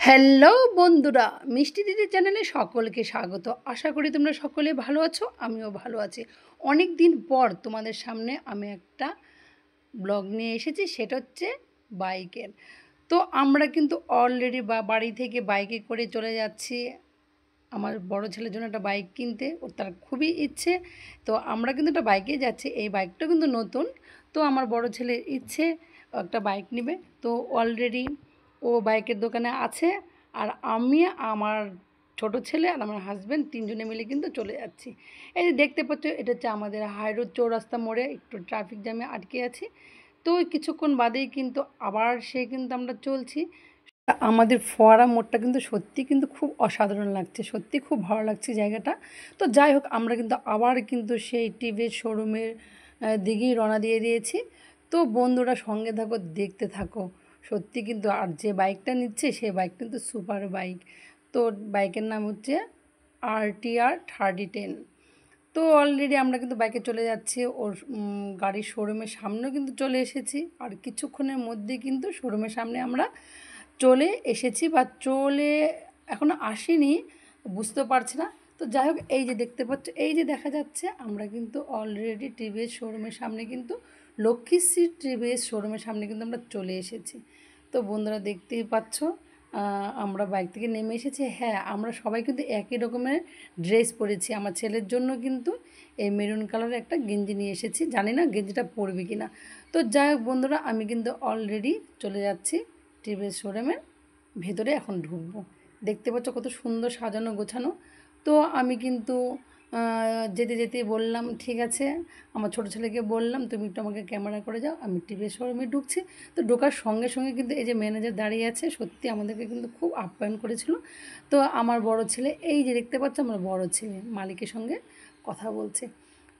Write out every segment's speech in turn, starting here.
Hello বন্ধুরা, মিষ্টি দিদি চ্যানেলে সকলকে স্বাগত। আশা করি তোমরা সকলে ভালো আছো, আমিও ভালো আছি। অনেক দিন পর তোমাদের সামনে আমি একটা ব্লগ নিয়ে এসেছি, সেটা হচ্ছে বাইকের। তো আমরা কিন্তু অলরেডি বাড়ি থেকে বাইকে করে চলে যাচ্ছি আমার বড় ছেলের জন্য একটা বাইক কিনতে। ওর তার খুবই ইচ্ছে, তো আমরা কিন্তু একটা বাইকে যাচ্ছি। এই বাইকটা কিন্তু নতুন, তো আমার বড় ছেলের ইচ্ছে একটা বাইক নেবে। তো অলরেডি ও বাইকের দোকানে আছে, আর আমি, আমার ছোট ছেলে আর আমার হাজব্যান্ড তিনজনে মিলে কিন্তু চলে যাচ্ছি। এই যে দেখতে পাচ্ছ, এটা হচ্ছে আমাদের হাইরোড চৌরাস্তা মোড়ে, একটু ট্রাফিক জ্যামে আটকে আছি। তো কিছুক্ষণ বাদেই কিন্তু আবার কিন্তু আমরা চলছি। আমাদের ফোয়ারা মোড়টা কিন্তু সত্যি কিন্তু খুব অসাধারণ লাগছে, সত্যি খুব ভালো লাগছে জায়গাটা। তো যাই হোক, আমরা কিন্তু আবার কিন্তু সেই টিভিএস শোরুমের দিকেই রওনা দিয়ে দিয়েছি। তো বন্ধুরা সঙ্গে থাকো, দেখতে থাকো। সত্যি কিন্তু, আর যে বাইকটা নিচ্ছে সেই বাইক কিন্তু সুপার বাইক। তো বাইকের নাম হচ্ছে RTR 3010। তো অলরেডি আমরা কিন্তু বাইকে চলে যাচ্ছি, ওর গাড়ির শোরুমের সামনেও কিন্তু চলে এসেছি। আর কিছুক্ষণের মধ্যে কিন্তু শোরুমের সামনে আমরা চলে এসেছি, বা চলে এখনও আসিনি, বুঝতে পারছি না। তো যাই হোক, এই যে দেখতে পাচ্ছ, এই যে দেখা যাচ্ছে, আমরা কিন্তু অলরেডি টিভিএস শোরুমের সামনে কিন্তু লক্ষ্মীশ্রী টিভিএস শোরুমের সামনে কিন্তু আমরা চলে এসেছি। তো বন্ধুরা দেখতেই পাচ্ছ, আমরা বাইক থেকে নেমে এসেছি। হ্যাঁ, আমরা সবাই কিন্তু একই রকমের ড্রেস পরেছি। আমার ছেলের জন্য কিন্তু এই মেরুন কালারের একটা গেঞ্জি নিয়ে এসেছি, জানি না গেঞ্জিটা পরবে কি না। তো যাই হোক বন্ধুরা, আমি কিন্তু অলরেডি চলে যাচ্ছি টিভিএস শোরুমের ভেতরে, এখন ঢুকবো। দেখতে পাচ্ছ কত সুন্দর সাজানো গোছানো। তো আমি কিন্তু যেতে যেতে বললাম, ঠিক আছে, আমার ছোটো ছেলেকে বললাম, তুমি একটু আমাকে ক্যামেরা করে যাও, আমি টিভিএস শোরুমে ঢুকছি। তো ঢোকার সঙ্গে সঙ্গে কিন্তু এই যে ম্যানেজার দাঁড়িয়ে আছে, সত্যি আমাদেরকে কিন্তু খুব আপ্যায়ন করেছিল। তো আমার বড় ছেলে, এই যে দেখতে পাচ্ছ, আমার বড় ছেলে মালিকের সঙ্গে কথা বলছে।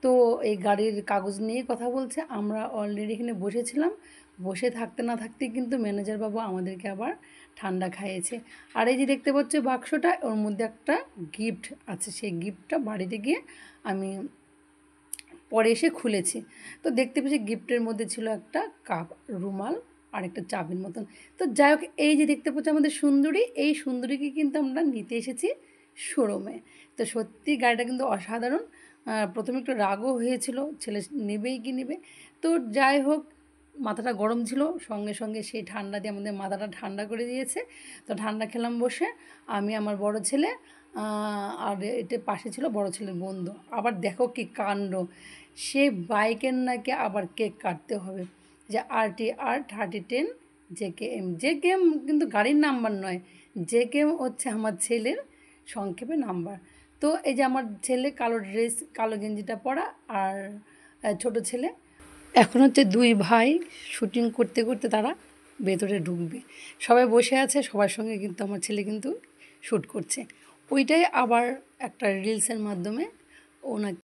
তো এই গাড়ির কাগজ নিয়ে কথা বলছে। আমরা অলরেডি এখানে বসেছিলাম, বসে থাকতে না থাকতেই কিন্তু ম্যানেজার বাবু আমাদেরকে আবার ঠান্ডা খাইয়েছে। আর এই যে দেখতে পাচ্ছ বাক্সটা, ওর মধ্যে একটা গিফট আছে, সেই গিফটটা বাড়িতে গিয়ে আমি পরে এসে খুলেছি। তো দেখতে পেয়েছি গিফটের মধ্যে ছিল একটা কাপ, রুমাল, আর একটা চাবির মতন। তো যাই হোক, এই যে দেখতে পাচ্ছি আমাদের সুন্দরী, এই সুন্দরীকে কিন্তু আমরা নিতে এসেছি শোরুমে। তো সত্যি গাড়িটা কিন্তু অসাধারণ। প্রথমে একটু রাগও হয়েছিল, ছেলে নেবেই কি নেবে। তো যাই হোক, মাথাটা গরম ছিল, সঙ্গে সঙ্গে সেই ঠান্ডা দিয়ে আমাদের মাথাটা ঠান্ডা করে দিয়েছে। তো ঠান্ডা খেলাম বসে, আমি, আমার বড় ছেলে, আর এটা পাশে ছিল বড় ছেলের বন্ধু। আবার দেখো কি কাণ্ড, সে বাইকের নাকি আবার কেক কাটতে হবে, যে RTR 3010 JKM। JKM কিন্তু গাড়ির নাম্বার নয়, JKM হচ্ছে আমার ছেলের সংক্ষেপে নাম্বার। তো এই যে আমার ছেলে কালো ড্রেস, কালো গেঞ্জিটা পরা, আর ছোট ছেলে, এখন হচ্ছে দুই ভাই শুটিং করতে করতে তারা ভেতরে ঢুকবে। সবাই বসে আছে, সবার সঙ্গে কিন্তু আমার ছেলে কিন্তু শ্যুট করছে। ওইটাই আবার একটা রিলসের মাধ্যমে ওনাকে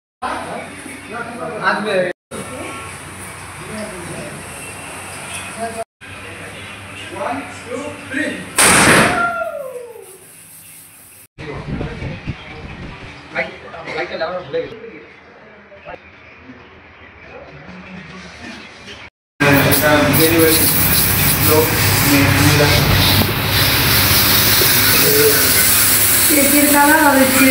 কেকের কালার হচ্ছে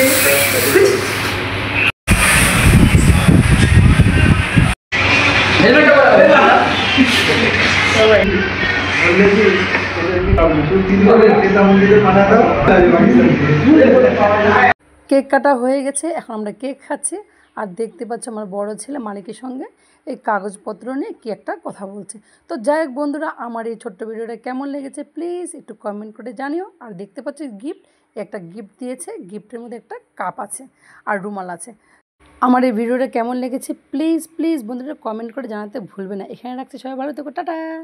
কেক কাটা হয়ে গেছে, এখন আমরা কেক খাচ্ছি। আর দেখতে পাচ্ছ আমার বড় ছেলে মালিকের সঙ্গে এই কাগজপত্র নিয়ে কি একটা কথা বলছে। তো যাই হোক বন্ধুরা, আমার এই ছোট্ট ভিডিওটা কেমন লেগেছে প্লিজ একটু কমেন্ট করে জানিও। আর দেখতে পাচ্ছ গিফট, একটা গিফট দিয়েছে, গিফটের মধ্যে একটা কাপ আছে আর রুমাল আছে। আমার এই ভিডিওটা কেমন লেগেছে প্লিজ প্লিজ বন্ধুরা কমেন্ট করে জানাতে ভুলবে না। এখানে রাখছি, সবাই ভালো থেকো, টাটা।